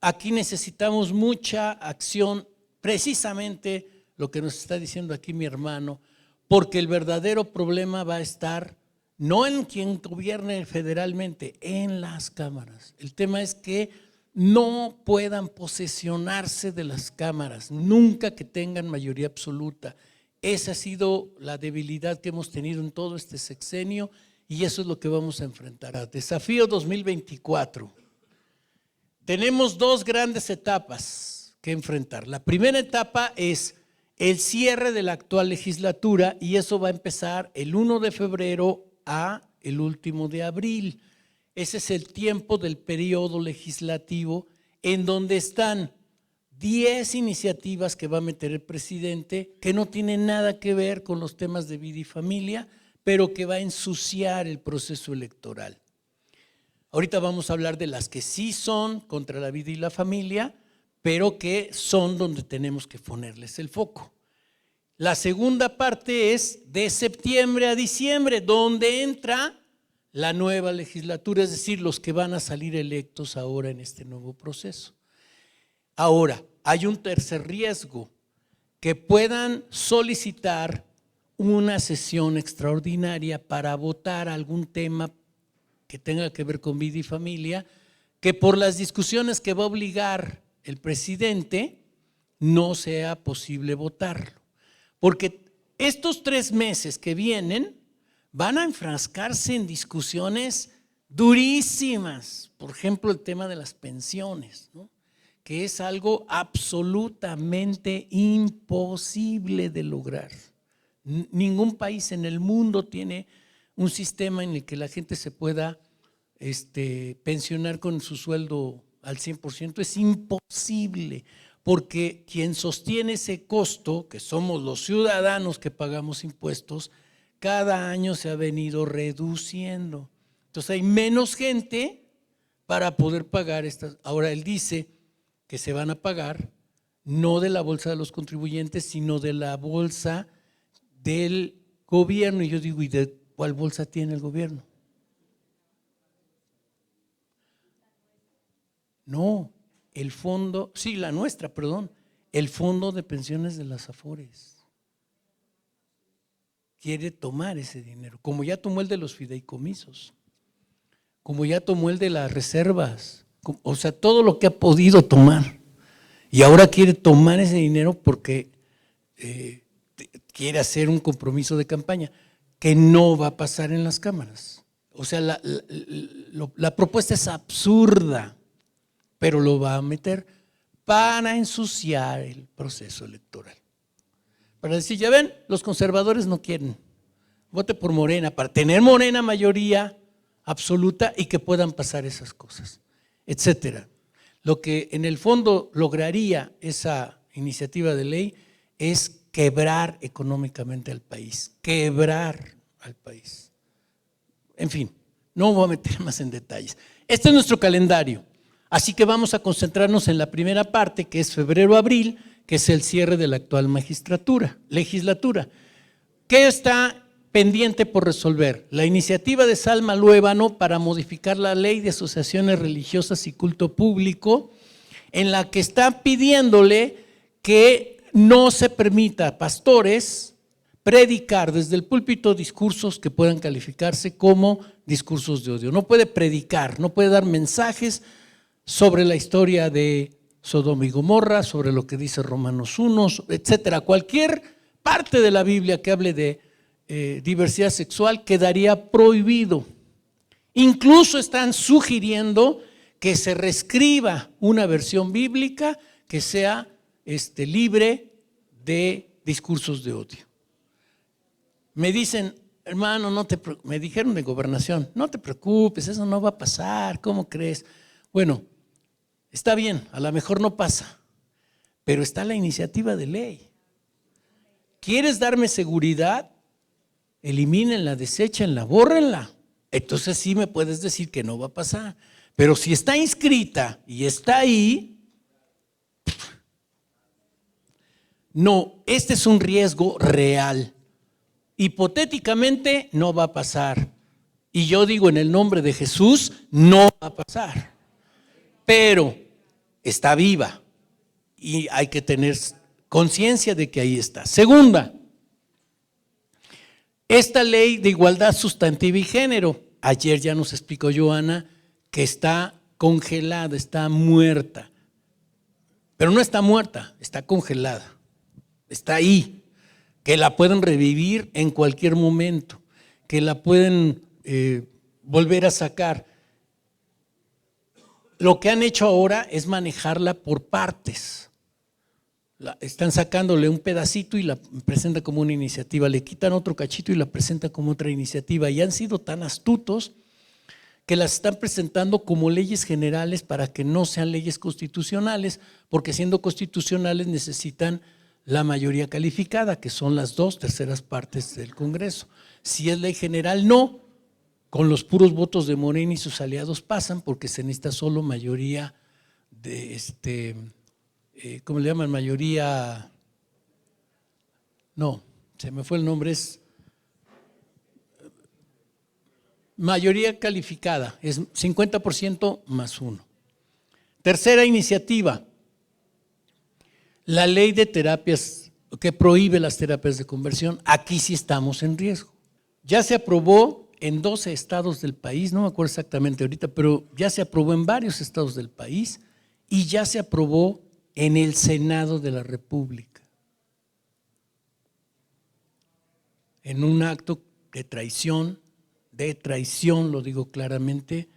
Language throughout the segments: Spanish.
aquí necesitamos mucha acción, precisamente lo que nos está diciendo aquí mi hermano, porque el verdadero problema va a estar no en quien gobierne federalmente, en las cámaras. El tema es que no puedan posesionarse de las cámaras, nunca que tengan mayoría absoluta. Esa ha sido la debilidad que hemos tenido en todo este sexenio y eso es lo que vamos a enfrentar. Desafío 2024. Tenemos dos grandes etapas que enfrentar. La primera etapa es el cierre de la actual legislatura y eso va a empezar el 1 de febrero a el último de abril. Ese es el tiempo del periodo legislativo en donde están 10 iniciativas que va a meter el presidente que no tienen nada que ver con los temas de vida y familia, pero que va a ensuciar el proceso electoral. Ahorita vamos a hablar de las que sí son contra la vida y la familia, pero que son donde tenemos que ponerles el foco. La segunda parte es de septiembre a diciembre, donde entra la nueva legislatura, es decir, los que van a salir electos ahora en este nuevo proceso. Ahora, hay un tercer riesgo, que puedan solicitar una sesión extraordinaria para votar algún tema que tenga que ver con vida y familia, que por las discusiones que va a obligar el presidente no sea posible votarlo. Porque estos 3 meses que vienen van a enfrascarse en discusiones durísimas. Por ejemplo, el tema de las pensiones, ¿no? Que es algo absolutamente imposible de lograr. Ningún país en el mundo tiene un sistema en el que la gente se pueda pensionar con su sueldo al 100%. Es imposible, porque quien sostiene ese costo, que somos los ciudadanos que pagamos impuestos, cada año se ha venido reduciendo. Entonces hay menos gente para poder pagar estas. Ahora él dice que se van a pagar no de la bolsa de los contribuyentes, sino de la bolsa del gobierno. Y yo digo, ¿y de cuál bolsa tiene el gobierno? No, el fondo, sí, la nuestra, perdón, el fondo de pensiones de las Afores. Quiere tomar ese dinero, como ya tomó el de los fideicomisos, como ya tomó el de las reservas, o sea, todo lo que ha podido tomar. Y ahora quiere tomar ese dinero porque quiere hacer un compromiso de campaña que no va a pasar en las cámaras. O sea, la propuesta es absurda, pero lo va a meter para ensuciar el proceso electoral. Para decir, ya ven, los conservadores no quieren, vote por Morena, para tener Morena mayoría absoluta y que puedan pasar esas cosas, etcétera. Lo que en el fondo lograría esa iniciativa de ley es quebrar económicamente al país, quebrar al país. En fin, no voy a meter más en detalles. Este es nuestro calendario, así que vamos a concentrarnos en la primera parte, que es febrero-abril, que es el cierre de la actual legislatura. ¿Qué está pendiente por resolver? La iniciativa de Salma Luébano para modificar la ley de asociaciones religiosas y culto público, en la que está pidiéndole que no se permita a pastores predicar desde el púlpito discursos que puedan calificarse como discursos de odio. No puede predicar, no puede dar mensajes sobre la historia de Sodoma y Gomorra, sobre lo que dice Romanos 1, etcétera. Cualquier parte de la Biblia que hable de diversidad sexual quedaría prohibido. Incluso están sugiriendo que se reescriba una versión bíblica que sea libre de discursos de odio. Me dicen, hermano, me dijeron de gobernación, no te preocupes, eso no va a pasar, ¿cómo crees? Bueno, está bien, a lo mejor no pasa, pero está la iniciativa de ley. ¿Quieres darme seguridad? Elimínenla, deséchenla, bórrenla. Entonces sí me puedes decir que no va a pasar. Pero si está inscrita y está ahí, no, este es un riesgo real. Hipotéticamente no va a pasar. Y yo digo en el nombre de Jesús, no va a pasar. Pero está viva y hay que tener conciencia de que ahí está. Segunda, esta ley de igualdad sustantiva y género, ayer ya nos explicó Joana que está congelada, está muerta, pero no está muerta, está congelada, está ahí, que la pueden revivir en cualquier momento, que la pueden volver a sacar. Lo que han hecho ahora es manejarla por partes. Están sacándole un pedacito y la presentan como una iniciativa, le quitan otro cachito y la presentan como otra iniciativa, y han sido tan astutos que las están presentando como leyes generales para que no sean leyes constitucionales, porque siendo constitucionales necesitan la mayoría calificada, que son las 2/3 partes del Congreso. Si es ley general, no, con los puros votos de Morena y sus aliados pasan, porque se necesita solo mayoría de ¿cómo le llaman? Mayoría, no, se me fue el nombre, es mayoría calificada, es 50% más 1. Tercera iniciativa, la ley de terapias que prohíbe las terapias de conversión. Aquí sí estamos en riesgo. Ya se aprobó en 12 estados del país, no me acuerdo exactamente ahorita, pero ya se aprobó en varios estados del país y ya se aprobó en el Senado de la República, en un acto de traición, lo digo claramente,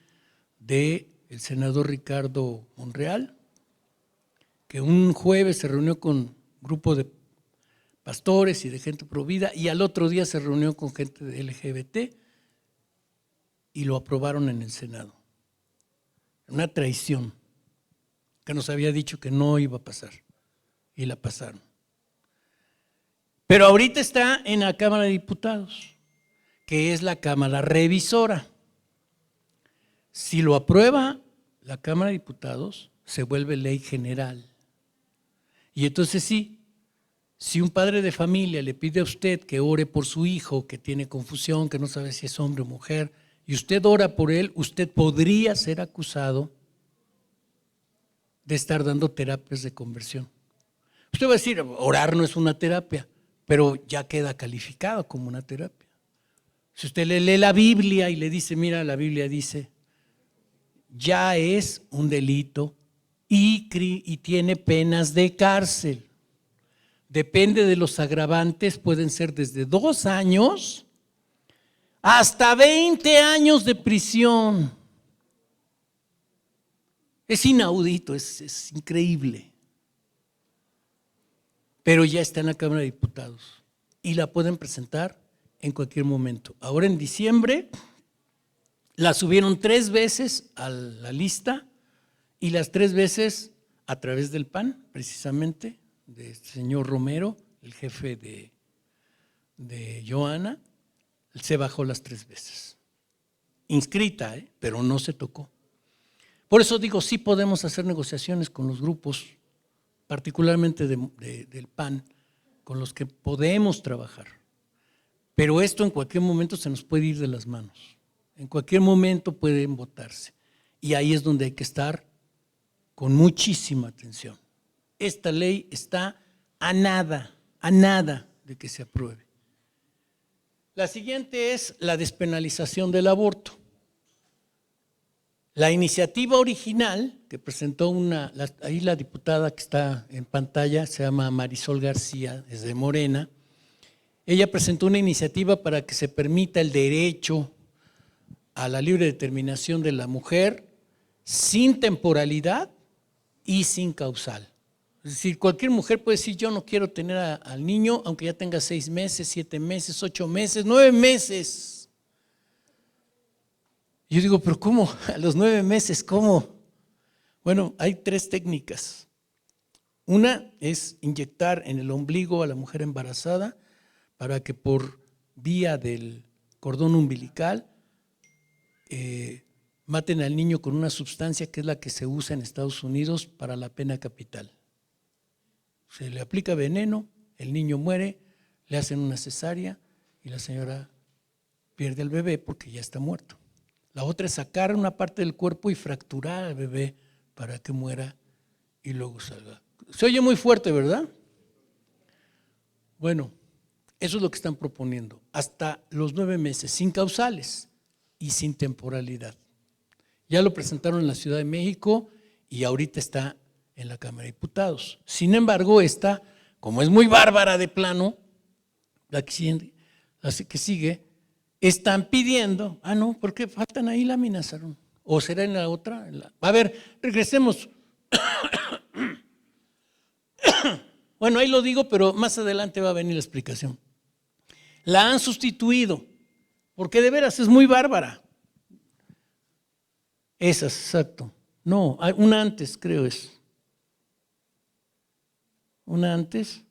del senador Ricardo Monreal, que un jueves se reunió con un grupo de pastores y de gente provida y al otro día se reunió con gente de LGBT y lo aprobaron en el Senado. Una traición que nos había dicho que no iba a pasar y la pasaron. Pero ahorita está en la Cámara de Diputados, que es la Cámara Revisora. Si lo aprueba la Cámara de Diputados, se vuelve ley general. Y entonces sí, si un padre de familia le pide a usted que ore por su hijo, que tiene confusión, que no sabe si es hombre o mujer, y usted ora por él, usted podría ser acusado de estar dando terapias de conversión. Usted va a decir, orar no es una terapia, pero ya queda calificado como una terapia. Si usted le lee la Biblia y le dice, mira, la Biblia dice, ya es un delito y tiene penas de cárcel. Depende de los agravantes, pueden ser desde 2 años hasta 20 años de prisión. Es inaudito, es increíble. Pero ya está en la Cámara de Diputados y la pueden presentar en cualquier momento. Ahora en diciembre la subieron 3 veces a la lista y las 3 veces a través del PAN, precisamente, del señor Romero, el jefe de Joana, se bajó las 3 veces. Inscrita, pero no se tocó. Por eso digo, sí podemos hacer negociaciones con los grupos, particularmente del PAN, con los que podemos trabajar. Pero esto en cualquier momento se nos puede ir de las manos. En cualquier momento pueden votarse. Y ahí es donde hay que estar con muchísima atención. Esta ley está a nada de que se apruebe. La siguiente es la despenalización del aborto. La iniciativa original que presentó ahí la diputada que está en pantalla, se llama Marisol García, es de Morena. Ella presentó una iniciativa para que se permita el derecho a la libre determinación de la mujer sin temporalidad y sin causal. Es decir, cualquier mujer puede decir, yo no quiero tener al niño, aunque ya tenga 6 meses, 7 meses, 8 meses, 9 meses. Yo digo, pero ¿cómo? A los 9 meses, ¿cómo? Bueno, hay 3 técnicas. Una es inyectar en el ombligo a la mujer embarazada para que por vía del cordón umbilical maten al niño con una sustancia que es la que se usa en Estados Unidos para la pena capital. Se le aplica veneno, el niño muere, le hacen una cesárea y la señora pierde al bebé porque ya está muerto. La otra es sacar una parte del cuerpo y fracturar al bebé para que muera y luego salga. Se oye muy fuerte, ¿verdad? Bueno, eso es lo que están proponiendo. Hasta los 9 meses, sin causales y sin temporalidad. Ya lo presentaron en la Ciudad de México y ahorita está en la Cámara de Diputados. Sin embargo, esta, como es muy bárbara de plano, la que sigue, están pidiendo, no, porque faltan ahí láminas, Aarón. ¿O será en la otra? A ver, regresemos. Bueno, ahí lo digo, pero más adelante va a venir la explicación. La han sustituido, porque de veras es muy bárbara. Esas, exacto. No, hay una antes, creo es. Una antes.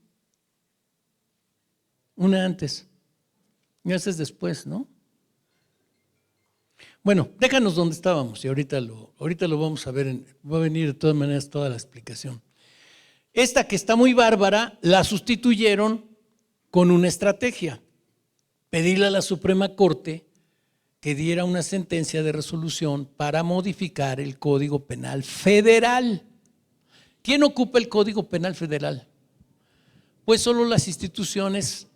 Una antes. Y esa es después, ¿no? Bueno, déjanos donde estábamos y ahorita lo vamos a ver. Va a venir de todas maneras toda la explicación. Esta que está muy bárbara, la sustituyeron con una estrategia. Pedirle a la Suprema Corte que diera una sentencia de resolución para modificar el Código Penal Federal. ¿Quién ocupa el Código Penal Federal? Pues solo las instituciones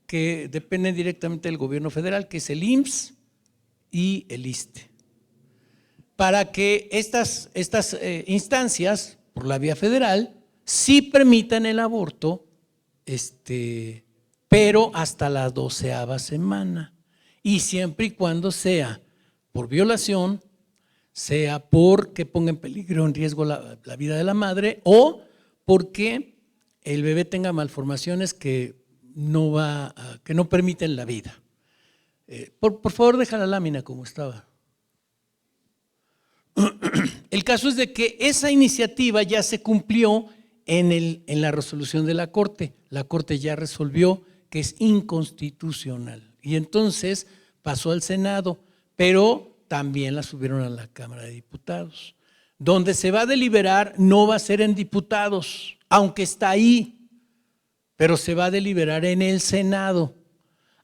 que dependen directamente del gobierno federal, que es el IMSS y el ISSSTE. Para que estas instancias, por la vía federal, sí permitan el aborto, pero hasta la 12ª semana. Y siempre y cuando sea por violación, sea porque ponga en peligro, en riesgo la vida de la madre o porque el bebé tenga malformaciones que no permiten la vida. Por favor, deja la lámina como estaba. El caso es de que esa iniciativa ya se cumplió en la resolución de la Corte. La Corte ya resolvió que es inconstitucional y entonces pasó al Senado, pero también la subieron a la Cámara de Diputados. Donde se va a deliberar no va a ser en diputados, aunque está ahí, pero se va a deliberar en el Senado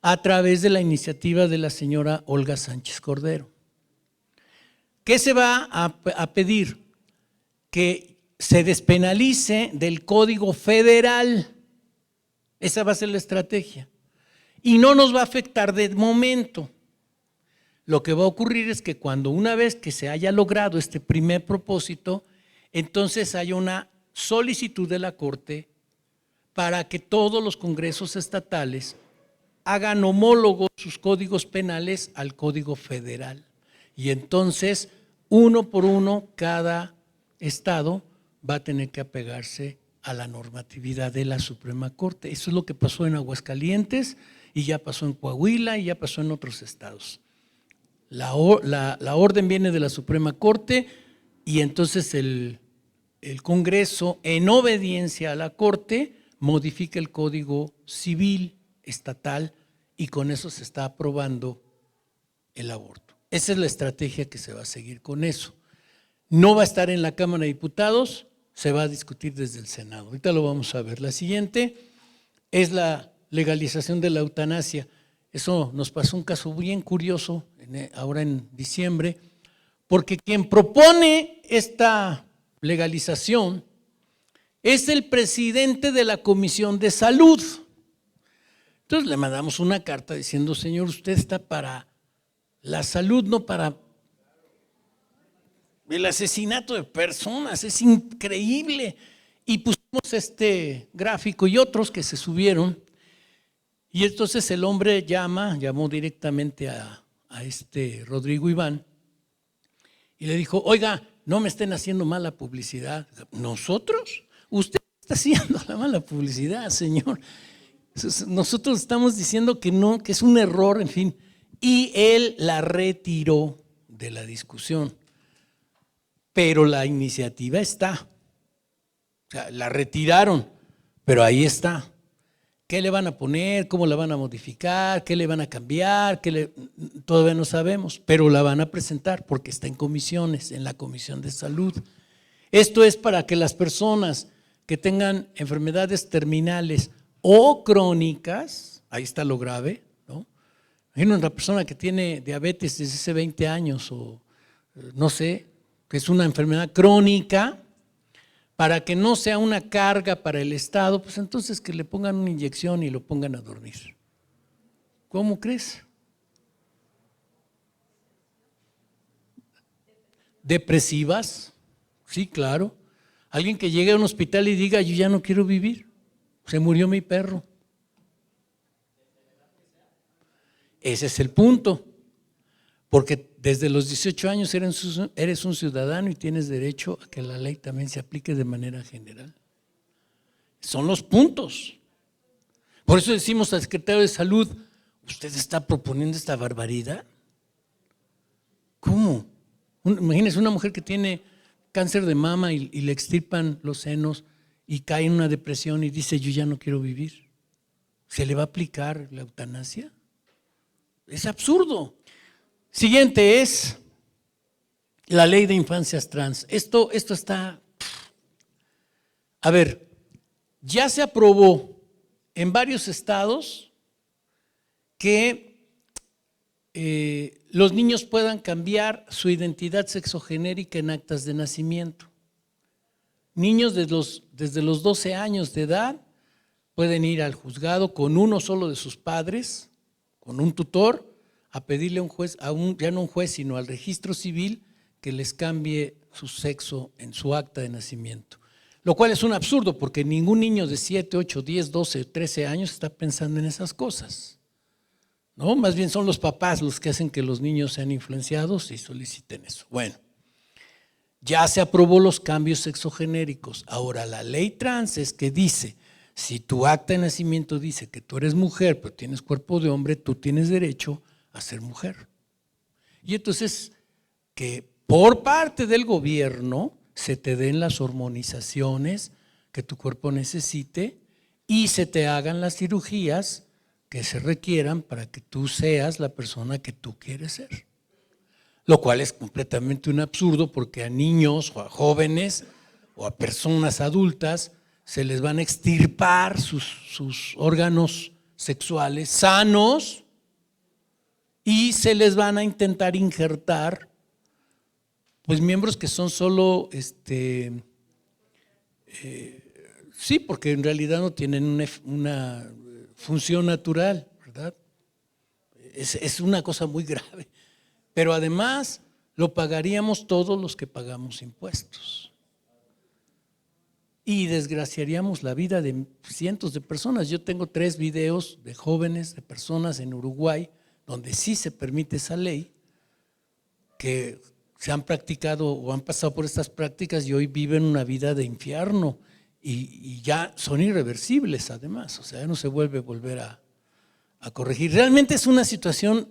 a través de la iniciativa de la señora Olga Sánchez Cordero. ¿Qué se va a pedir? Que se despenalice del Código Federal. Esa va a ser la estrategia. Y no nos va a afectar de momento. Lo que va a ocurrir es que cuando una vez que se haya logrado este primer propósito, entonces haya una solicitud de la Corte para que todos los congresos estatales hagan homólogos sus códigos penales al Código Federal. Y entonces, uno por uno, cada estado va a tener que apegarse a la normatividad de la Suprema Corte. Eso es lo que pasó en Aguascalientes y ya pasó en Coahuila y ya pasó en otros estados. La orden viene de la Suprema Corte y entonces el Congreso, en obediencia a la Corte, modifica el Código Civil estatal y con eso se está aprobando el aborto. Esa es la estrategia que se va a seguir con eso. No va a estar en la Cámara de Diputados, se va a discutir desde el Senado. Ahorita lo vamos a ver. La siguiente es la legalización de la eutanasia. Eso nos pasó un caso bien curioso ahora en diciembre, porque quien propone esta legalización es el presidente de la Comisión de Salud. Entonces le mandamos una carta diciendo, señor, usted está para la salud, no para el asesinato de personas, es increíble. Y pusimos este gráfico y otros que se subieron. Y entonces el hombre llamó directamente a Rodrigo Iván y le dijo, oiga, no me estén haciendo mala publicidad. ¿Nosotros? Usted está haciendo la mala publicidad, señor. Nosotros estamos diciendo que no, que es un error, en fin. Y él la retiró de la discusión. Pero la iniciativa está. O sea, la retiraron, pero ahí está. ¿Qué le van a poner? ¿Cómo la van a modificar? ¿Qué le van a cambiar? Todavía no sabemos, pero la van a presentar porque está en comisiones, en la Comisión de Salud. Esto es para que las personas que tengan enfermedades terminales o crónicas, ahí está lo grave, ¿no? Imagínate una persona que tiene diabetes desde hace 20 años o no sé, que es una enfermedad crónica, para que no sea una carga para el Estado, pues entonces que le pongan una inyección y lo pongan a dormir. ¿Cómo crees? ¿Depresivas? Sí, claro. Alguien que llegue a un hospital y diga, yo ya no quiero vivir, se murió mi perro. Ese es el punto, porque desde los 18 años eres un ciudadano y tienes derecho a que la ley también se aplique de manera general. Son los puntos. Por eso decimos al secretario de Salud, ¿usted está proponiendo esta barbaridad? ¿Cómo? Imagínese una mujer que tiene cáncer de mama y le extirpan los senos y cae en una depresión y dice, yo ya no quiero vivir. ¿Se le va a aplicar la eutanasia? Es absurdo. Siguiente es la ley de infancias trans. Esto está… A ver, ya se aprobó en varios estados que los niños puedan cambiar su identidad sexogenérica en actas de nacimiento. Niños desde los 12 años de edad pueden ir al juzgado con uno solo de sus padres, con un tutor, a pedirle a un juez, ya no un juez, sino al registro civil, que les cambie su sexo en su acta de nacimiento. Lo cual es un absurdo, porque ningún niño de 7, 8, 10, 12, 13 años está pensando en esas cosas, ¿no? Más bien son los papás los que hacen que los niños sean influenciados y soliciten eso. Bueno, ya se aprobó los cambios sexogenéricos. Ahora la ley trans es que dice, si tu acta de nacimiento dice que tú eres mujer pero tienes cuerpo de hombre, tú tienes derecho a ser mujer. Y entonces que por parte del gobierno se te den las hormonizaciones que tu cuerpo necesite y se te hagan las cirugías que se requieran para que tú seas la persona que tú quieres ser. Lo cual es completamente un absurdo, porque a niños o a jóvenes o a personas adultas se les van a extirpar sus órganos sexuales sanos y se les van a intentar injertar pues miembros que son solo, sí, porque en realidad no tienen una función natural, ¿verdad? Es una cosa muy grave. Pero además lo pagaríamos todos los que pagamos impuestos. Y desgraciaríamos la vida de cientos de personas. Yo tengo 3 videos de jóvenes, de personas en Uruguay, donde sí se permite esa ley, que se han practicado o han pasado por estas prácticas y hoy viven una vida de infierno y ya son irreversibles además, o sea, ya no se volver a corregir. Realmente es una situación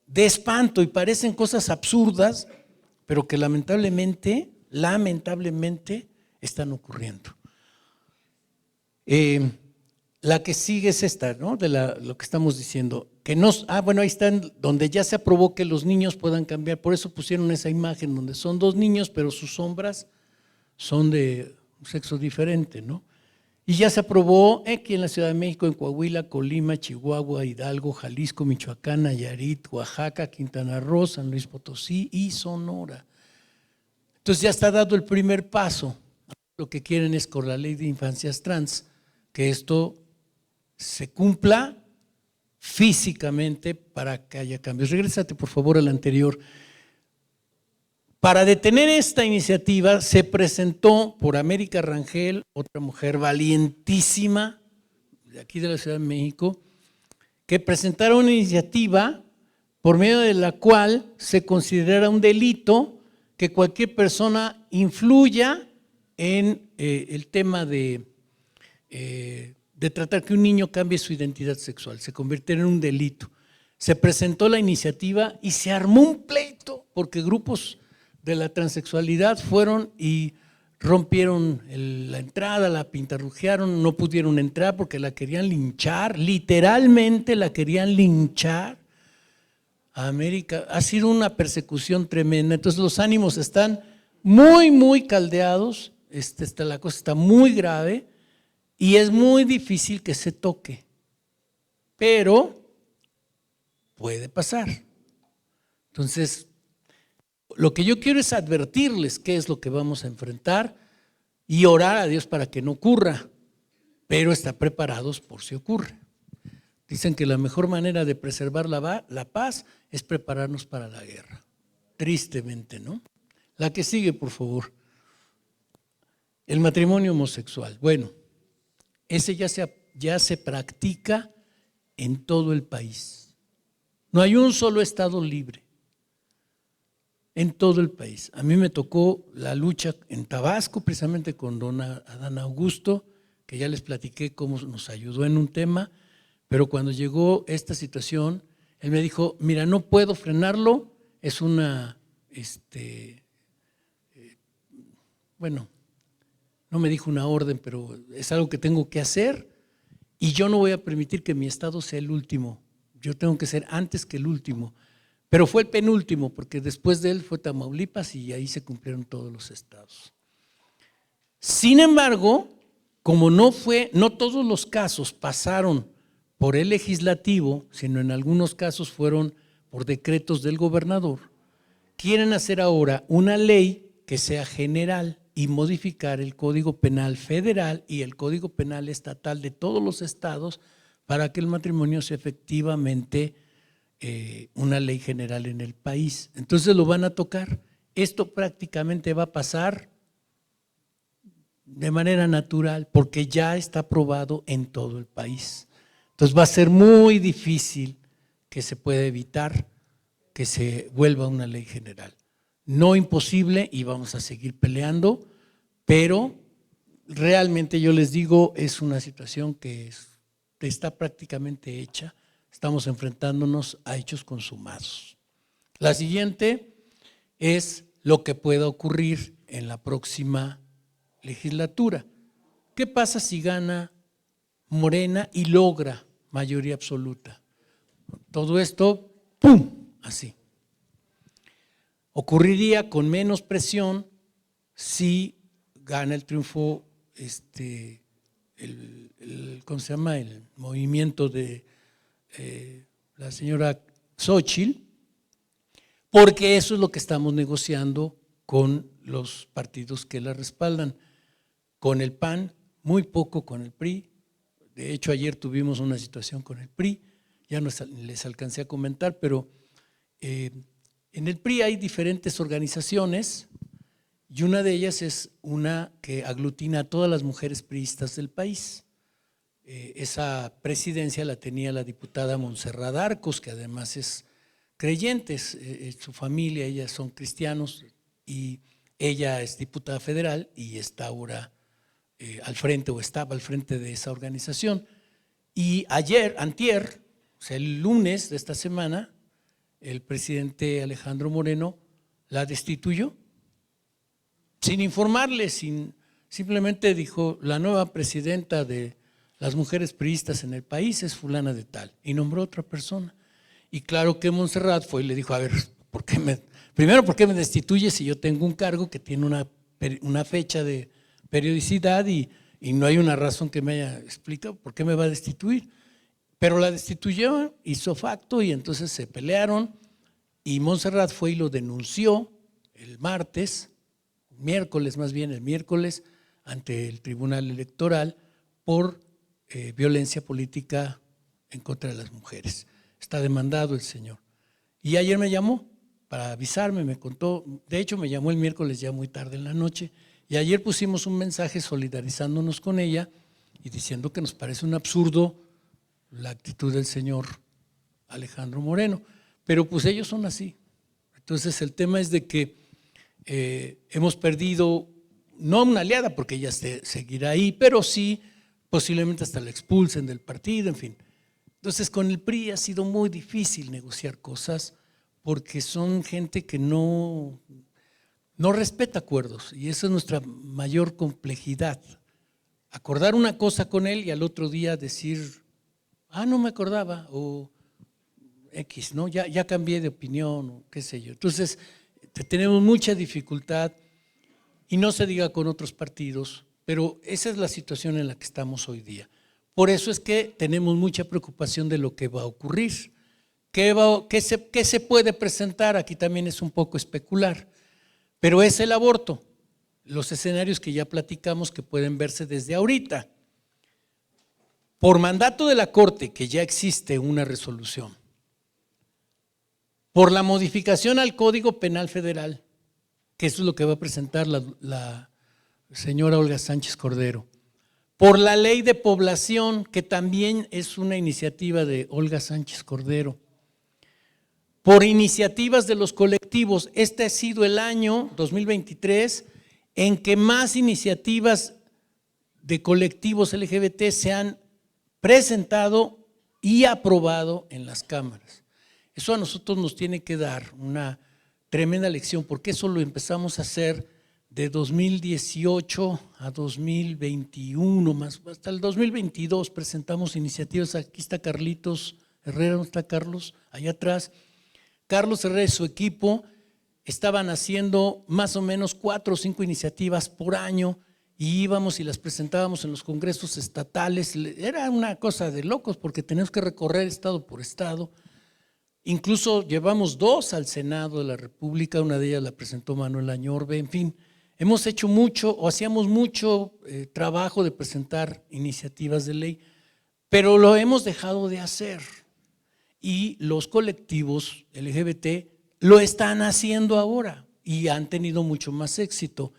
de espanto y parecen cosas absurdas, pero que lamentablemente están ocurriendo. La que sigue es esta, ¿no? De lo que estamos diciendo. Bueno, ahí están, donde ya se aprobó que los niños puedan cambiar, por eso pusieron esa imagen donde son 2 niños, pero sus sombras son de un sexo diferente, ¿no? Y ya se aprobó aquí en la Ciudad de México, en Coahuila, Colima, Chihuahua, Hidalgo, Jalisco, Michoacán, Nayarit, Oaxaca, Quintana Roo, San Luis Potosí y Sonora. Entonces ya está dado el primer paso. Lo que quieren es con la ley de infancias trans, que esto se cumpla físicamente para que haya cambios. Regrésate por favor al anterior. Para detener esta iniciativa se presentó por América Rangel, otra mujer valientísima de aquí de la Ciudad de México, que presentaron una iniciativa por medio de la cual se considera un delito que cualquier persona influya en el tema de tratar que un niño cambie su identidad sexual, se convirtiera en un delito. Se presentó la iniciativa y se armó un pleito porque grupos de la transexualidad fueron y rompieron la entrada, la pintarrujearon, no pudieron entrar porque la querían linchar, literalmente la querían linchar. A América ha sido una persecución tremenda, entonces los ánimos están muy, muy caldeados, la cosa está muy grave y es muy difícil que se toque, pero puede pasar. Entonces, lo que yo quiero es advertirles qué es lo que vamos a enfrentar. y orar a Dios para que no ocurra, pero estar preparados por si ocurre. Dicen que la mejor manera de preservar la paz es prepararnos para la guerra. Tristemente, ¿no? La que sigue, por favor. El matrimonio homosexual. Bueno, ese ya se practica en todo el país. No hay un solo estado libre. En todo el país. A mí me tocó la lucha en Tabasco, precisamente con don Adán Augusto, que ya les platiqué cómo nos ayudó en un tema, pero cuando llegó esta situación, él me dijo, mira, no puedo frenarlo, es una, bueno, no me dijo una orden, pero es algo que tengo que hacer y yo no voy a permitir que mi estado sea el último, yo tengo que ser antes que el último. Pero fue el penúltimo, porque después de él fue Tamaulipas y ahí se cumplieron todos los estados. Sin embargo, como no todos los casos pasaron por el legislativo, sino en algunos casos fueron por decretos del gobernador, quieren hacer ahora una ley que sea general y modificar el Código Penal federal y el Código Penal estatal de todos los estados para que el matrimonio sea efectivamente una ley general en el país. Entonces lo van a tocar. Esto prácticamente va a pasar de manera natural porque ya está aprobado en todo el país. Entonces va a ser muy difícil que se pueda evitar que se vuelva una ley general. No imposible y vamos a seguir peleando, pero realmente yo les digo, es una situación que está prácticamente hecha. Estamos enfrentándonos a hechos consumados. La siguiente es lo que pueda ocurrir en la próxima legislatura. ¿Qué pasa si gana Morena y logra mayoría absoluta? Todo esto, ¡pum!, así. Ocurriría con menos presión si gana el triunfo, ¿cómo se llama? El movimiento de la señora Xóchitl, porque eso es lo que estamos negociando con los partidos que la respaldan, con el PAN, muy poco con el PRI. De hecho, ayer tuvimos una situación con el PRI, ya no les alcancé a comentar, pero en el PRI hay diferentes organizaciones y una de ellas es una que aglutina a todas las mujeres priistas del país. Esa presidencia la tenía la diputada Montserrat Arcos, que además es creyente, su familia, ellas son cristianos y ella es diputada federal y está ahora al frente o estaba al frente de esa organización. Y antier, o sea, el lunes de esta semana, el presidente Alejandro Moreno la destituyó sin informarle, simplemente dijo, la nueva presidenta de las mujeres priistas en el país es fulana de tal, y nombró a otra persona. Y claro que Montserrat fue y le dijo, a ver, primero, ¿por qué me destituye si yo tengo un cargo que tiene una fecha de periodicidad y no hay una razón que me haya explicado por qué me va a destituir? Pero la destituyó, hizo facto y entonces se pelearon y Montserrat fue y lo denunció el miércoles, ante el Tribunal Electoral por violencia política en contra de las mujeres. Está demandado el señor. Y ayer me llamó para avisarme, me contó, de hecho me llamó el miércoles ya muy tarde en la noche, y ayer pusimos un mensaje solidarizándonos con ella y diciendo que nos parece un absurdo la actitud del señor Alejandro Moreno, pero pues ellos son así. Entonces el tema es de que hemos perdido, no una aliada porque ella seguirá ahí, pero sí posiblemente hasta la expulsen del partido, en fin. Entonces con el PRI ha sido muy difícil negociar cosas porque son gente que no respeta acuerdos y esa es nuestra mayor complejidad. Acordar una cosa con él y al otro día decir, no me acordaba, o X, ¿no? Ya cambié de opinión, o qué sé yo. Entonces, tenemos mucha dificultad y no se diga con otros partidos, pero esa es la situación en la que estamos hoy día. Por eso es que tenemos mucha preocupación de lo que va a ocurrir. ¿Qué se puede presentar? Aquí también es un poco especular, pero es el aborto. los escenarios que ya platicamos que pueden verse desde ahorita. Por mandato de la Corte, que ya existe una resolución, por la modificación al Código Penal Federal, que eso es lo que va a presentar la señora Olga Sánchez Cordero, por la Ley de Población, que también es una iniciativa de Olga Sánchez Cordero, por iniciativas de los colectivos. Este ha sido el año 2023 en que más iniciativas de colectivos LGBT se han presentado y aprobado en las cámaras. Eso a nosotros nos tiene que dar una tremenda lección, porque eso lo empezamos a hacer de 2018 a 2021, más hasta el 2022 presentamos iniciativas. Aquí está Carlitos Herrera, ¿dónde está Carlos? Allá atrás. Carlos Herrera y su equipo estaban haciendo más o menos 4 o 5 iniciativas por año y íbamos y las presentábamos en los congresos estatales. Era una cosa de locos porque tenemos que recorrer estado por estado. Incluso llevamos 2 al Senado de la República, una de ellas la presentó Manuel Añorbe. En fin, hemos hecho mucho o hacíamos mucho trabajo de presentar iniciativas de ley, pero lo hemos dejado de hacer. Y los colectivos LGBT lo están haciendo ahora y han tenido mucho más éxito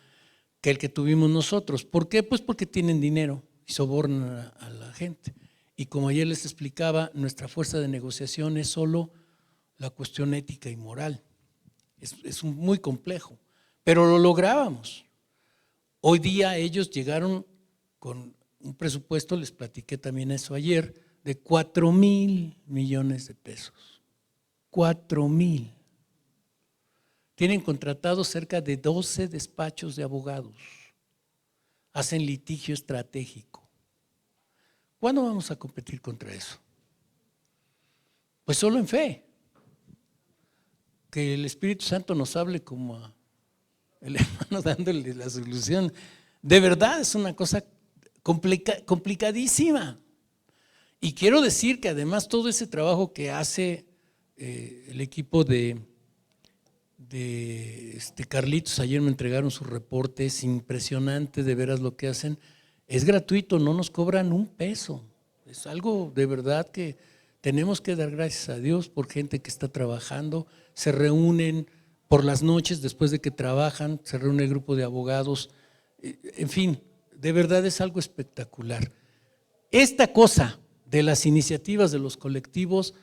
que el que tuvimos nosotros. ¿Por qué? Pues porque tienen dinero y sobornan a la gente. Y como ayer les explicaba, nuestra fuerza de negociación es solo la cuestión ética y moral. Es muy complejo, pero lo lográbamos. Hoy día ellos llegaron con un presupuesto, les platiqué también eso ayer, de 4,000 millones de pesos. 4,000. Tienen contratados cerca de 12 despachos de abogados. Hacen litigio estratégico. ¿Cuándo vamos a competir contra eso? Pues solo en fe. Que el Espíritu Santo nos hable como a el hermano dándole la solución. De verdad es una cosa complicadísima. Y quiero decir que además todo ese trabajo que hace el equipo de Carlitos, ayer me entregaron su reporte, es impresionante de veras lo que hacen, es gratuito, no nos cobran un peso, es algo de verdad que tenemos que dar gracias a Dios por gente que está trabajando, se reúnen por las noches después de que trabajan, se reúne el grupo de abogados, en fin, de verdad es algo espectacular. Esta cosa de las iniciativas de los colectivos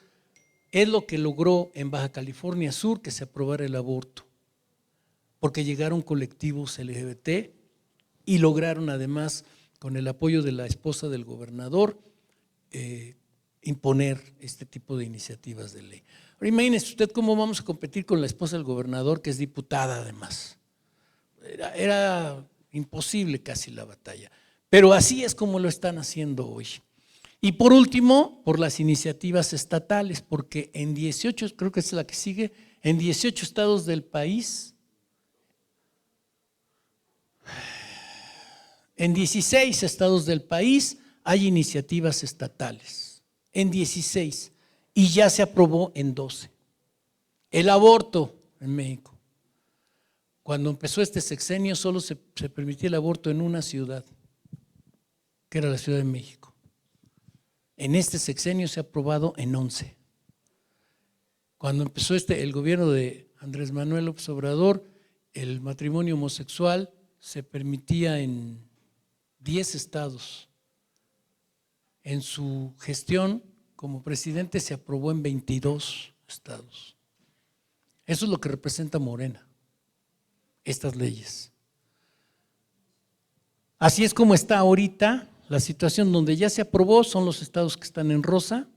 es lo que logró en Baja California Sur que se aprobara el aborto, porque llegaron colectivos LGBT y lograron además, con el apoyo de la esposa del gobernador, imponer este tipo de iniciativas de ley. Ahora imagínese usted cómo vamos a competir con la esposa del gobernador, que es diputada además. Era imposible casi la batalla, pero así es como lo están haciendo hoy. Y por último, por las iniciativas estatales, porque en 18, creo que es la que sigue, en 18 estados del país, en 16 estados del país hay iniciativas estatales, en 16, y ya se aprobó en 12. El aborto en México, cuando empezó este sexenio solo se permitía el aborto en una ciudad, que era la Ciudad de México. En este sexenio se ha aprobado en 11. Cuando empezó el gobierno de Andrés Manuel López Obrador, el matrimonio homosexual se permitía en 10 estados. En su gestión como presidente se aprobó en 22 estados. Eso es lo que representa Morena, estas leyes. Así es como está ahorita la situación. Donde ya se aprobó son los estados que están en rosa,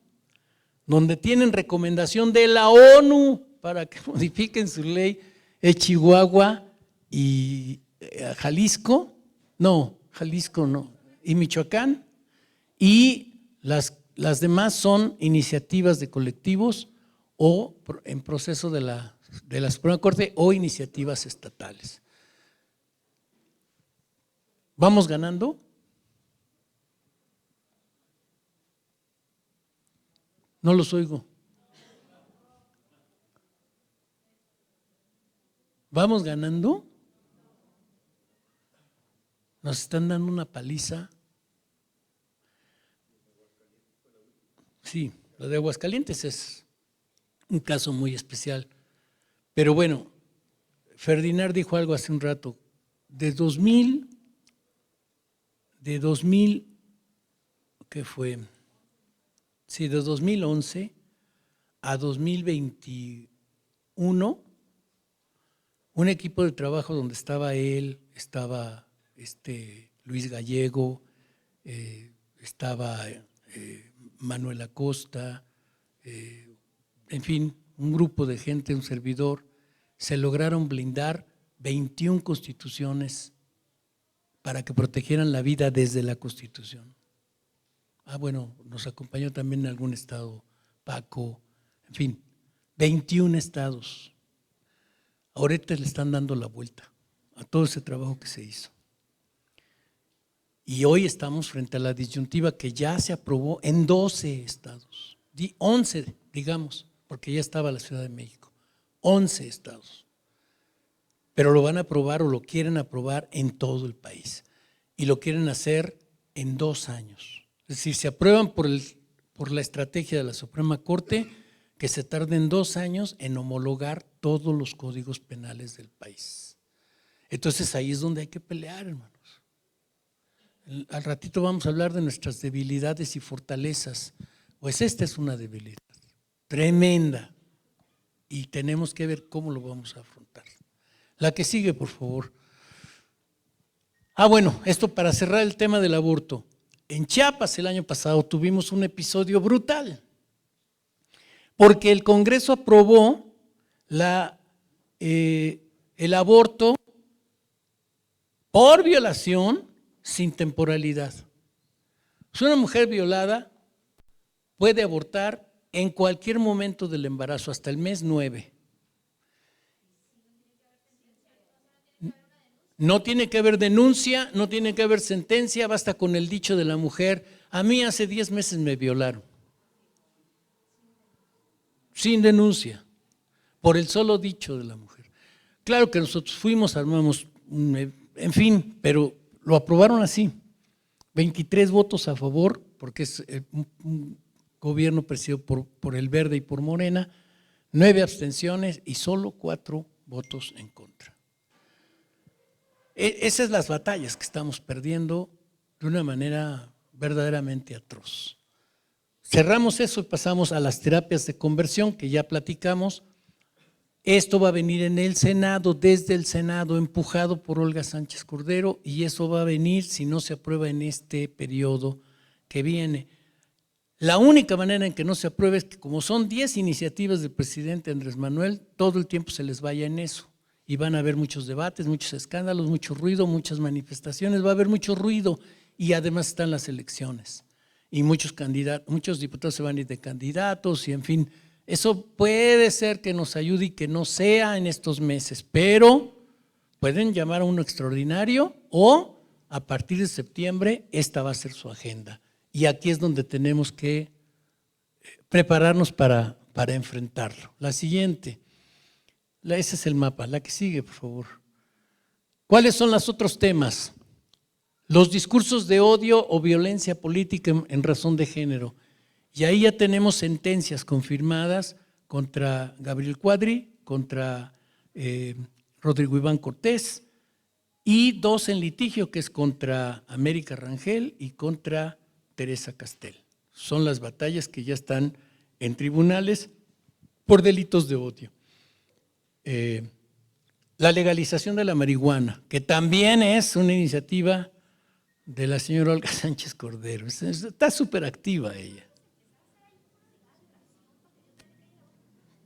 donde tienen recomendación de la ONU para que modifiquen su ley, es Chihuahua y Jalisco no, y Michoacán, y las demás son iniciativas de colectivos o en proceso de la Suprema Corte o iniciativas estatales. ¿Vamos ganando? No los oigo. ¿Vamos ganando? Nos están dando una paliza. Sí, lo de Aguascalientes es un caso muy especial. Pero bueno, Ferdinand dijo algo hace un rato. De 2000, ¿qué fue? Sí, de 2011 a 2021, un equipo de trabajo donde estaba él, estaba Luis Gallego, estaba Manuel Acosta, en fin, un grupo de gente, un servidor, se lograron blindar 21 constituciones para que protegieran la vida desde la Constitución. Bueno, nos acompañó también en algún estado Paco, en fin, 21 estados. Ahorita le están dando la vuelta a todo ese trabajo que se hizo. Y hoy estamos frente a la disyuntiva que ya se aprobó en 12 estados, 11 digamos, porque ya estaba la Ciudad de México, 11 estados. Pero lo van a aprobar o lo quieren aprobar en todo el país. Y lo quieren hacer en 2 años. Es decir, se aprueban por la estrategia de la Suprema Corte que se tarden 2 años en homologar todos los códigos penales del país. Entonces ahí es donde hay que pelear, hermanos. Al ratito vamos a hablar de nuestras debilidades y fortalezas. Pues esta es una debilidad tremenda y tenemos que ver cómo lo vamos a afrontar. La que sigue, por favor. Bueno, esto para cerrar el tema del aborto. En Chiapas el año pasado tuvimos un episodio brutal, porque el Congreso aprobó el aborto por violación sin temporalidad. Si una mujer violada puede abortar en cualquier momento del embarazo, hasta el mes 9. No tiene que haber denuncia, no tiene que haber sentencia, basta con el dicho de la mujer: a mí hace 10 meses me violaron. Sin denuncia, por el solo dicho de la mujer. Claro que nosotros fuimos, armamos, en fin, pero lo aprobaron así. 23 votos a favor, porque es un gobierno presidido por el Verde y por Morena, 9 abstenciones y solo 4 votos en contra. Esas son las batallas que estamos perdiendo de una manera verdaderamente atroz. Cerramos eso y pasamos a las terapias de conversión que ya platicamos. Esto va a venir en el Senado, desde el Senado, empujado por Olga Sánchez Cordero, y eso va a venir si no se aprueba en este periodo que viene. La única manera en que no se apruebe es que, como son 10 iniciativas del presidente Andrés Manuel, todo el tiempo se les vaya en eso. Y van a haber muchos debates, muchos escándalos, mucho ruido, muchas manifestaciones, va a haber mucho ruido y además están las elecciones. Y muchos diputados se van a ir de candidatos y en fin, eso puede ser que nos ayude y que no sea en estos meses, pero pueden llamar a uno extraordinario o a partir de septiembre esta va a ser su agenda. Y aquí es donde tenemos que prepararnos para enfrentarlo. La siguiente. Ese es el mapa, la que sigue, por favor. ¿Cuáles son los otros temas? Los discursos de odio o violencia política en razón de género. Y ahí ya tenemos sentencias confirmadas contra Gabriel Cuadri, contra Rodrigo Iván Cortés y 2 en litigio, que es contra América Rangel y contra Teresa Castel. Son las batallas que ya están en tribunales por delitos de odio. La legalización de la marihuana, que también es una iniciativa de la señora Olga Sánchez Cordero. Está súper activa ella.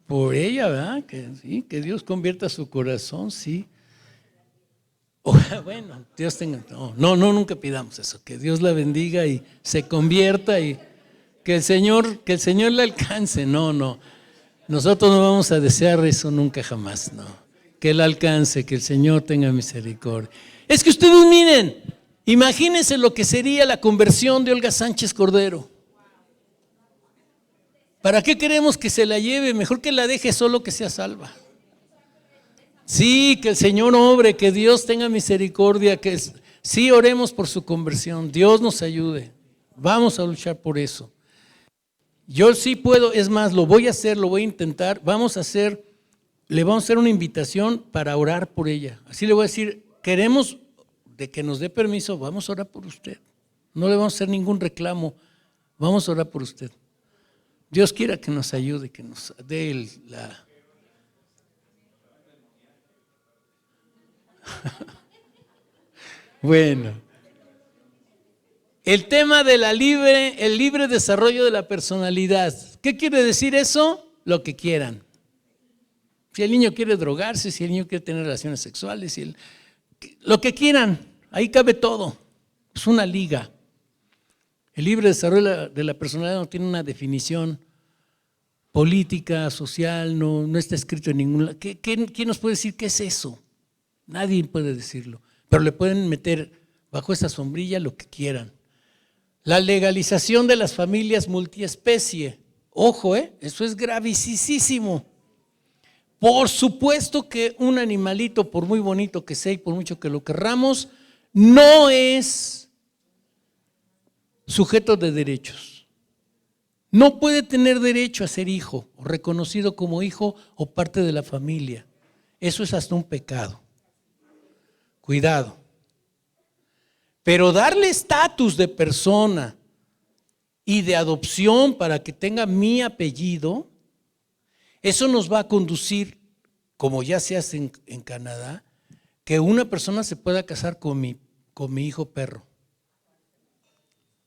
Por ella, ¿verdad? Sí, que Dios convierta su corazón, sí. Bueno, Dios tenga… No, nunca pidamos eso, que Dios la bendiga y se convierta y que el Señor le alcance. No. Nosotros no vamos a desear eso nunca jamás, no. Que Él alcance, que el Señor tenga misericordia. Es que ustedes miren, imagínense lo que sería la conversión de Olga Sánchez Cordero. ¿Para qué queremos que se la lleve? Mejor que la deje solo, que sea salva. Sí, que el Señor obre, que Dios tenga misericordia, que Sí, oremos por su conversión, Dios nos ayude, vamos a luchar por eso. Yo sí puedo, es más, lo voy a hacer, lo voy a intentar, le vamos a hacer una invitación para orar por ella. Así le voy a decir, queremos de que nos dé permiso, vamos a orar por usted. No le vamos a hacer ningún reclamo, vamos a orar por usted. Dios quiera que nos ayude, que nos dé la... Bueno, el tema de el libre desarrollo de la personalidad. ¿Qué quiere decir eso? Lo que quieran. Si el niño quiere drogarse, si el niño quiere tener relaciones sexuales, lo que quieran, ahí cabe todo. Es una liga. El libre desarrollo de la personalidad no tiene una definición política, social, no está escrito en ningún lado. ¿Quién nos puede decir qué es eso? Nadie puede decirlo, pero le pueden meter bajo esa sombrilla lo que quieran. La legalización de las familias multiespecie. Ojo, eso es gravísimo. Por supuesto que un animalito, por muy bonito que sea y por mucho que lo querramos, no es sujeto de derechos. No puede tener derecho a ser hijo o reconocido como hijo o parte de la familia. Eso es hasta un pecado. Cuidado. Pero darle estatus de persona y de adopción para que tenga mi apellido, eso nos va a conducir, como ya se hace en Canadá, que una persona se pueda casar con mi hijo perro,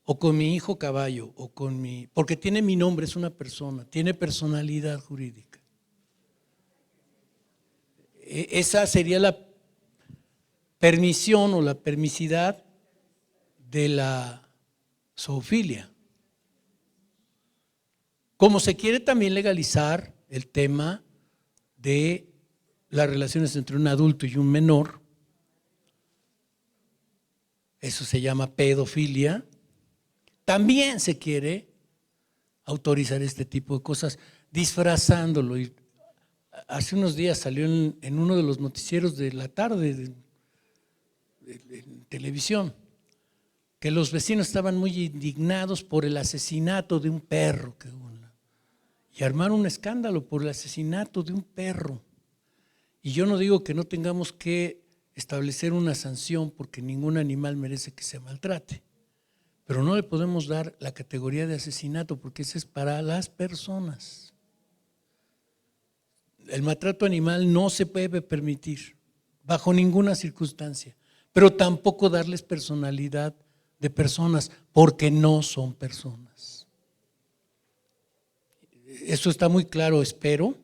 o con mi hijo caballo, porque tiene mi nombre, es una persona, tiene personalidad jurídica. Esa sería la permisión o la permisidad de la zoofilia. Como se quiere también legalizar el tema de las relaciones entre un adulto y un menor, eso se llama pedofilia, también se quiere autorizar este tipo de cosas, disfrazándolo. Y hace unos días salió en uno de los noticieros de la tarde de televisión, que los vecinos estaban muy indignados por el asesinato de un perro y armaron un escándalo por el asesinato de un perro. Y yo no digo que no tengamos que establecer una sanción porque ningún animal merece que se maltrate, pero no le podemos dar la categoría de asesinato porque ese es para las personas. El maltrato animal no se puede permitir bajo ninguna circunstancia, pero tampoco darles personalidad de personas porque no son personas. Eso está muy claro, espero,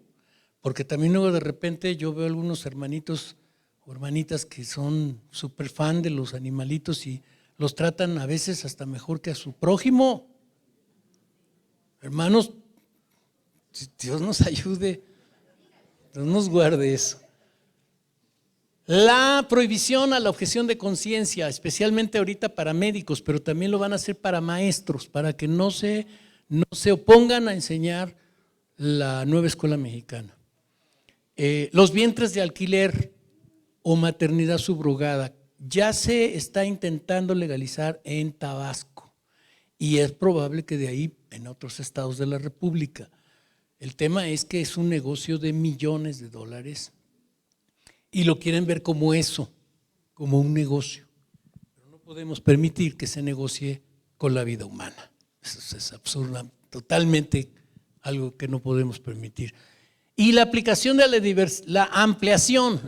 porque también luego de repente yo veo algunos hermanitos o hermanitas que son súper fan de los animalitos y los tratan a veces hasta mejor que a su prójimo. Hermanos, Dios nos ayude, Dios nos guarde eso. La prohibición a la objeción de conciencia, especialmente ahorita para médicos, pero también lo van a hacer para maestros, para que no se opongan a enseñar la nueva escuela mexicana. Los vientres de alquiler o maternidad subrogada ya se está intentando legalizar en Tabasco y es probable que de ahí en otros estados de la República. El tema es que es un negocio de millones de dólares y lo quieren ver como eso, como un negocio. Pero no podemos permitir que se negocie con la vida humana. Eso es absurdo, totalmente algo que no podemos permitir. Y la aplicación de la ampliación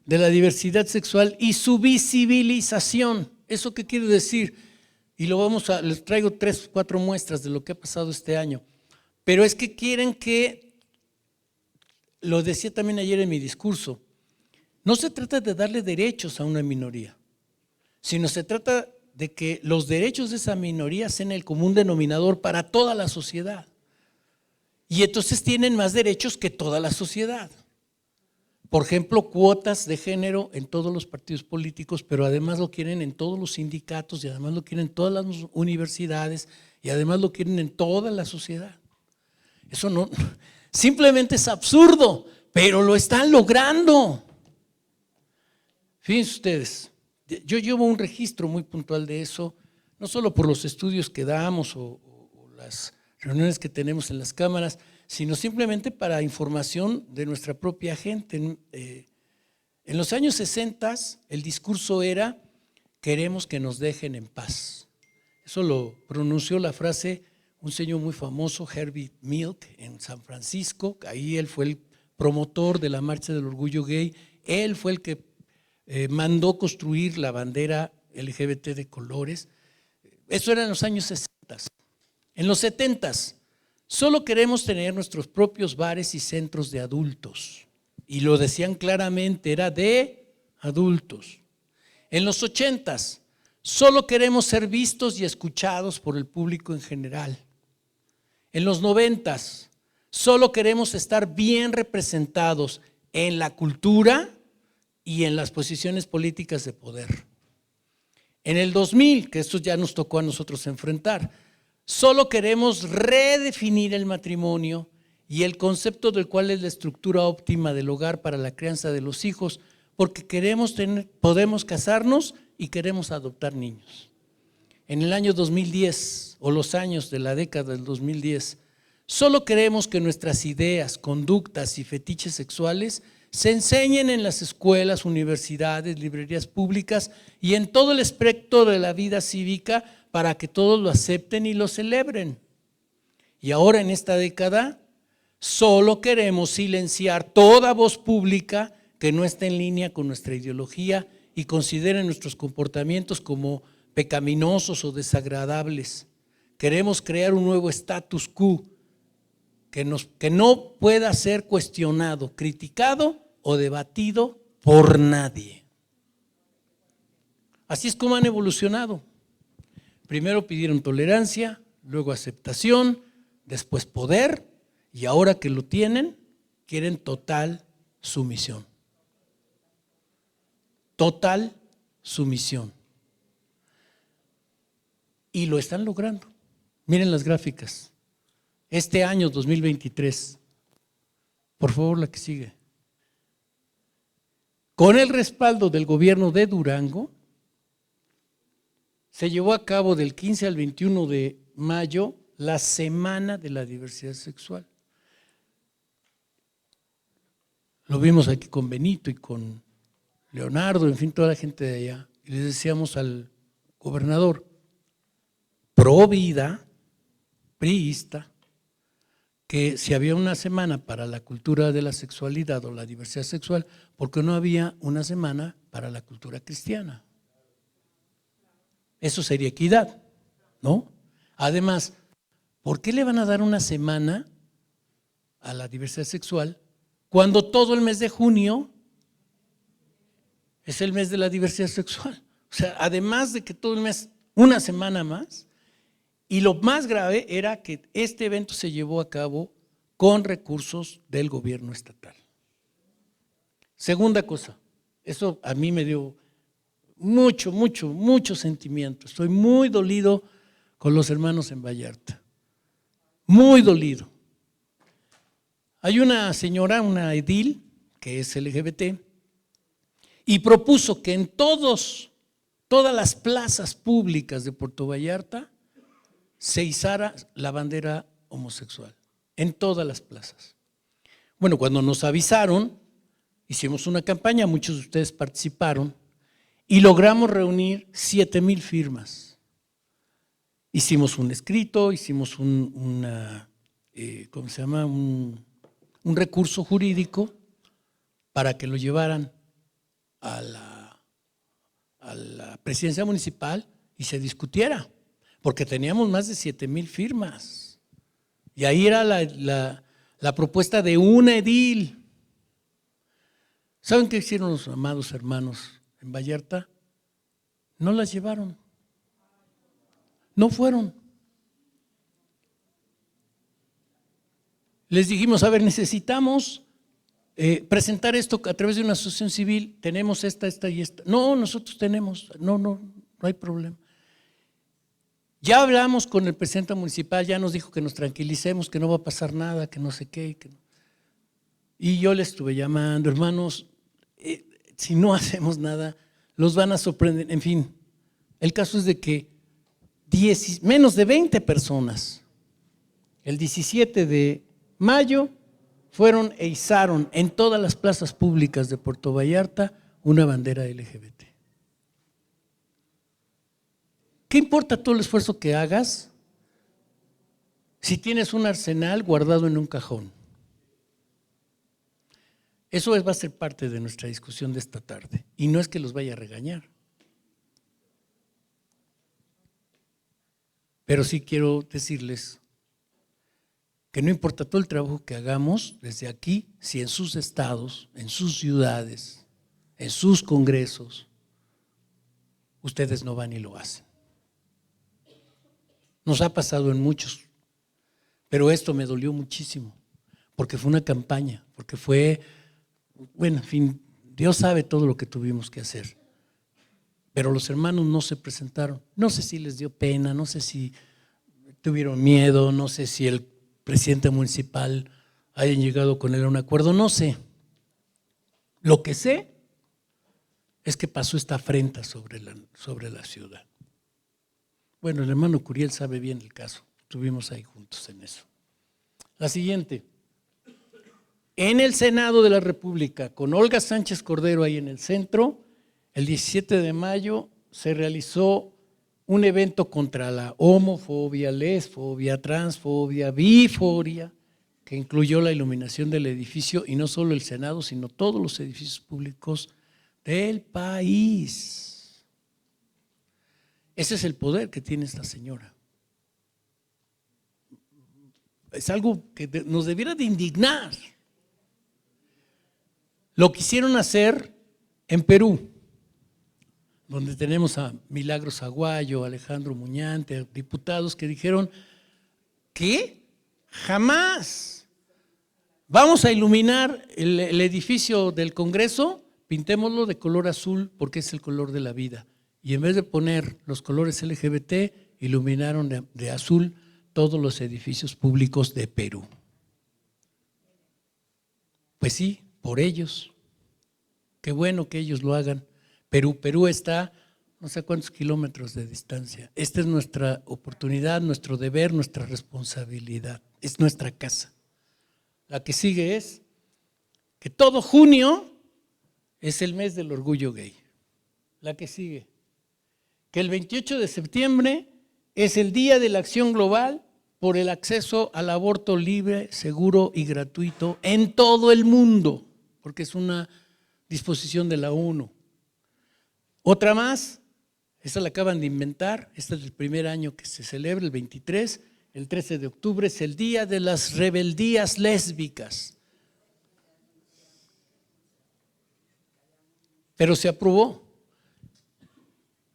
de la diversidad sexual y su visibilización. ¿Eso qué quiere decir? Y les traigo 3 o 4 muestras de lo que ha pasado este año. Pero es que quieren que, lo decía también ayer en mi discurso, no se trata de darle derechos a una minoría, sino se trata de que los derechos de esa minoría sean el común denominador para toda la sociedad. Y entonces tienen más derechos que toda la sociedad. Por ejemplo, cuotas de género en todos los partidos políticos, pero además lo quieren en todos los sindicatos y además lo quieren en todas las universidades y además lo quieren en toda la sociedad. Eso no, simplemente es absurdo, pero lo están logrando. Fíjense ustedes, Yo llevo un registro muy puntual de eso, no solo por los estudios que damos o las reuniones que tenemos en las cámaras, sino simplemente para información de nuestra propia gente. En los años 60 el discurso era: queremos que nos dejen en paz. Eso lo pronunció la frase un señor muy famoso, Herbie Milk, en San Francisco. Ahí él fue el promotor de la Marcha del Orgullo Gay. Él fue el que mandó construir la bandera LGBT de colores. Eso era en los años 60. En los 70 solo queremos tener nuestros propios bares y centros de adultos. Y lo decían claramente, era de adultos. En los 80 solo queremos ser vistos y escuchados por el público en general. En los 90 solo queremos estar bien representados en la cultura y en las posiciones políticas de poder. En el 2000, que esto ya nos tocó a nosotros enfrentar, solo queremos redefinir el matrimonio y el concepto del cual es la estructura óptima del hogar para la crianza de los hijos, porque podemos casarnos y queremos adoptar niños. En el año 2010, o los años de la década del 2010, solo queremos que nuestras ideas, conductas y fetiches sexuales se enseñen en las escuelas, universidades, librerías públicas y en todo el espectro de la vida cívica para que todos lo acepten y lo celebren. Y ahora en esta década solo queremos silenciar toda voz pública que no esté en línea con nuestra ideología y considere nuestros comportamientos como pecaminosos o desagradables. Queremos crear un nuevo status quo que no pueda ser cuestionado, criticado o debatido por nadie. Así es como han evolucionado. Primero pidieron tolerancia, luego aceptación, después poder, y ahora que lo tienen, quieren total sumisión. Total sumisión. Y lo están logrando. Miren las gráficas. Este año 2023, por favor la que sigue. Con el respaldo del gobierno de Durango, se llevó a cabo del 15 al 21 de mayo la Semana de la Diversidad Sexual. Lo vimos aquí con Benito y con Leonardo, en fin, toda la gente de allá. Y les decíamos al gobernador, pro vida, priista, que si había una semana para la cultura de la sexualidad o la diversidad sexual, ¿por qué no había una semana para la cultura cristiana? Eso sería equidad, ¿no? Además, ¿por qué le van a dar una semana a la diversidad sexual cuando todo el mes de junio es el mes de la diversidad sexual? O sea, además de que todo el mes, una semana más. Y lo más grave era que este evento se llevó a cabo con recursos del gobierno estatal. Segunda cosa, eso a mí me dio mucho sentimiento. Estoy muy dolido con los hermanos en Vallarta. Muy dolido. Hay una señora, una edil, que es LGBT, y propuso que en todas las plazas públicas de Puerto Vallarta se izara la bandera homosexual, en todas las plazas. Bueno, cuando nos avisaron, hicimos una campaña, muchos de ustedes participaron y logramos reunir 7,000 firmas. Hicimos un escrito, hicimos un recurso jurídico para que lo llevaran a la presidencia municipal y se discutiera, porque teníamos más de 7,000 firmas. Y ahí era la propuesta de una edil. ¿Saben qué hicieron los amados hermanos en Vallarta? No las llevaron. No fueron. Les dijimos, a ver, necesitamos presentar esto a través de una asociación civil, tenemos esta y esta. No, nosotros tenemos, no hay problema. Ya hablamos con el presidente municipal, ya nos dijo que nos tranquilicemos, que no va a pasar nada, que no sé qué. Y yo le estuve llamando, hermanos, si no hacemos nada, los van a sorprender. En fin, el caso es de que menos de 20 personas, el 17 de mayo, fueron e izaron en todas las plazas públicas de Puerto Vallarta una bandera LGBT. ¿Qué importa todo el esfuerzo que hagas si tienes un arsenal guardado en un cajón? Eso va a ser parte de nuestra discusión de esta tarde. Y no es que los vaya a regañar. Pero sí quiero decirles que no importa todo el trabajo que hagamos desde aquí, si en sus estados, en sus ciudades, en sus congresos, ustedes no van y lo hacen. Nos ha pasado en muchos, pero esto me dolió muchísimo, porque fue una campaña, porque fue, bueno, en fin, Dios sabe todo lo que tuvimos que hacer. Pero los hermanos no se presentaron. No sé si les dio pena, no sé si tuvieron miedo, no sé si el presidente municipal hayan llegado con él a un acuerdo, no sé. Lo que sé es que pasó esta afrenta sobre la ciudad. Bueno, el hermano Curiel sabe bien el caso, estuvimos ahí juntos en eso. La siguiente. En el Senado de la República, con Olga Sánchez Cordero ahí en el centro, el 17 de mayo se realizó un evento contra la homofobia, lesfobia, transfobia, bifobia, que incluyó la iluminación del edificio, y no solo el Senado, sino todos los edificios públicos del país. Ese es el poder que tiene esta señora. Es algo que nos debiera de indignar. Lo quisieron hacer en Perú, donde tenemos a Milagros Aguayo, Alejandro Muñante, diputados que dijeron que jamás vamos a iluminar el edificio del Congreso, pintémoslo de color azul porque es el color de la vida. Y en vez de poner los colores LGBT, iluminaron de azul todos los edificios públicos de Perú. Pues sí, por ellos. Qué bueno que ellos lo hagan. Perú está no sé cuántos kilómetros de distancia. Esta es nuestra oportunidad, nuestro deber, nuestra responsabilidad. Es nuestra casa. La que sigue es que todo junio es el mes del orgullo gay. La que sigue, que el 28 de septiembre es el Día de la Acción Global por el acceso al aborto libre, seguro y gratuito en todo el mundo, porque es una disposición de la ONU. Otra más, esta la acaban de inventar, este es el primer año que se celebra, el 23, el 13 de octubre es el Día de las Rebeldías Lésbicas. Pero se aprobó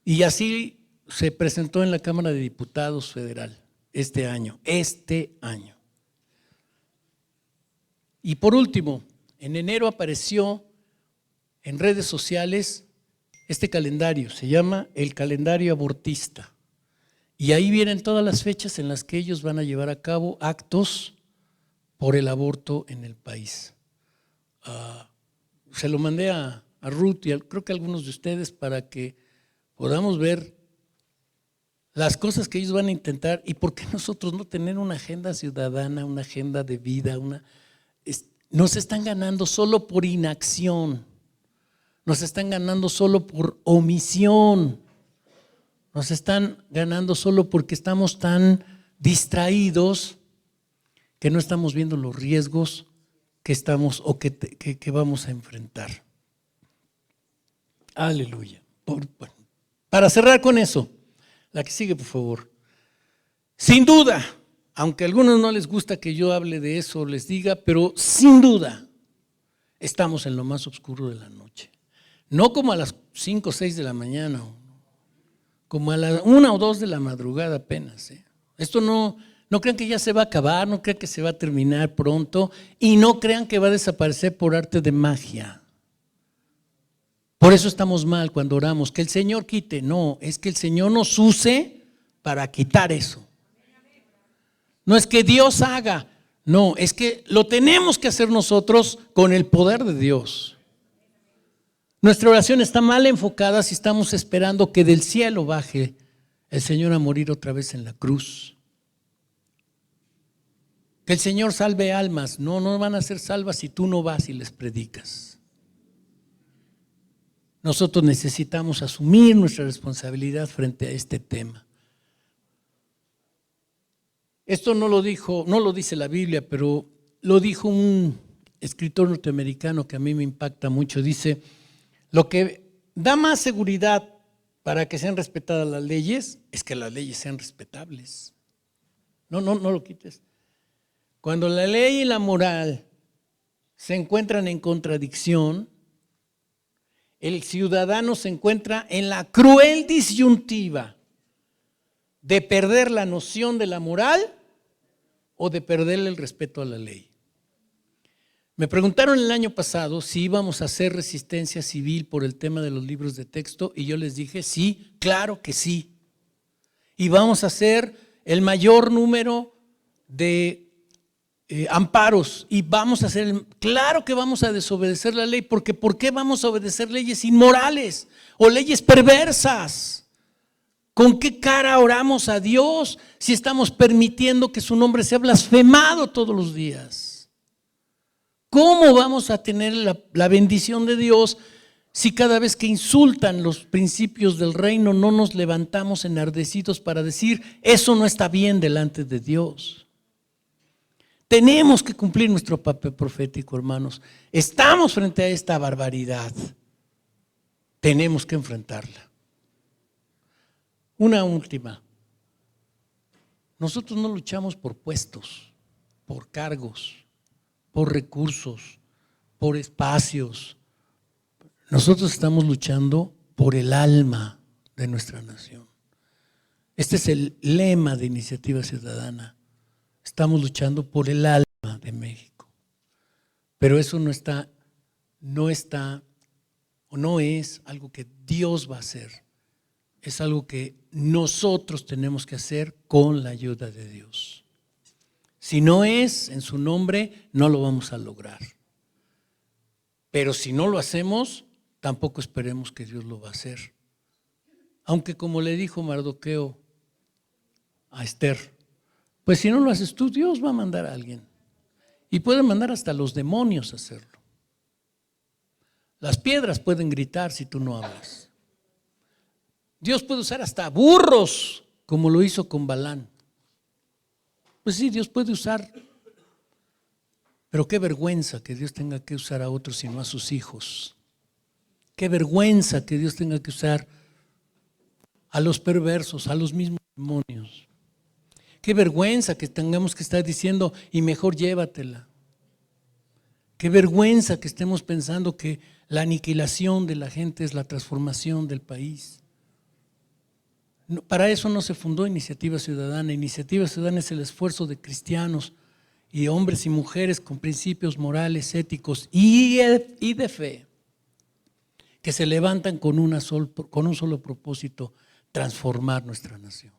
y así se presentó en la Cámara de Diputados Federal este año. Y por último, en enero apareció en redes sociales este calendario, se llama el calendario abortista. Y ahí vienen todas las fechas en las que ellos van a llevar a cabo actos por el aborto en el país. Se lo mandé a Ruth y creo que a algunos de ustedes para que podamos ver las cosas que ellos van a intentar y por qué nosotros no tener una agenda ciudadana, una agenda de vida. Nos están ganando solo por inacción, nos están ganando solo por omisión, nos están ganando solo porque estamos tan distraídos que no estamos viendo los riesgos que estamos o que vamos a enfrentar. Aleluya. Para cerrar con eso, la que sigue, por favor. Sin duda, aunque a algunos no les gusta que yo hable de eso, les diga, pero sin duda estamos en lo más oscuro de la noche. No como a las 5 o 6 de la mañana, como a las 1 o 2 de la madrugada apenas. Esto no crean que ya se va a acabar, no crean que se va a terminar pronto y no crean que va a desaparecer por arte de magia. Por eso estamos mal cuando oramos, que el Señor quite. No, es que el Señor nos use para quitar eso. No es que Dios haga, no, es que lo tenemos que hacer nosotros con el poder de Dios. Nuestra oración está mal enfocada si estamos esperando que del cielo baje el Señor a morir otra vez en la cruz. Que el Señor salve almas. No, no van a ser salvas si tú no vas y les predicas. Nosotros necesitamos asumir nuestra responsabilidad frente a este tema. Esto no lo dice la Biblia, pero lo dijo un escritor norteamericano que a mí me impacta mucho. Dice, lo que da más seguridad para que sean respetadas las leyes es que las leyes sean respetables. No lo quites. Cuando la ley y la moral se encuentran en contradicción, el ciudadano se encuentra en la cruel disyuntiva de perder la noción de la moral o de perderle el respeto a la ley. Me preguntaron el año pasado si íbamos a hacer resistencia civil por el tema de los libros de texto y yo les dije, sí, claro que sí. Y vamos a hacer el mayor número de amparos y vamos a hacer, claro que vamos a desobedecer la ley, porque ¿por qué vamos a obedecer leyes inmorales o leyes perversas? ¿Con qué cara oramos a Dios si estamos permitiendo que su nombre sea blasfemado todos los días? ¿Cómo vamos a tener la bendición de Dios si cada vez que insultan los principios del reino no nos levantamos enardecidos para decir, eso no está bien delante de Dios? Tenemos que cumplir nuestro papel profético, hermanos. Estamos frente a esta barbaridad. Tenemos que enfrentarla. Una última. Nosotros no luchamos por puestos, por cargos, por recursos, por espacios. Nosotros estamos luchando por el alma de nuestra nación. Este es el lema de Iniciativa Ciudadana. Estamos luchando por el alma de México. Pero eso no es algo que Dios va a hacer. Es algo que nosotros tenemos que hacer con la ayuda de Dios. Si no es en su nombre, no lo vamos a lograr. Pero si no lo hacemos, tampoco esperemos que Dios lo va a hacer. Aunque como le dijo Mardoqueo a Esther, pues si no lo haces tú, Dios va a mandar a alguien. Y puede mandar hasta los demonios a hacerlo. Las piedras pueden gritar si tú no hablas. Dios puede usar hasta burros, como lo hizo con Balán. Pues sí, Dios puede usar. Pero qué vergüenza que Dios tenga que usar a otros y no a sus hijos. Qué vergüenza que Dios tenga que usar a los perversos, a los mismos demonios. Qué vergüenza que tengamos que estar diciendo, y mejor llévatela. Qué vergüenza que estemos pensando que la aniquilación de la gente es la transformación del país. No, para eso no se fundó Iniciativa Ciudadana. Iniciativa Ciudadana es el esfuerzo de cristianos y hombres y mujeres con principios morales, éticos y de fe, que se levantan con un solo propósito: transformar nuestra nación.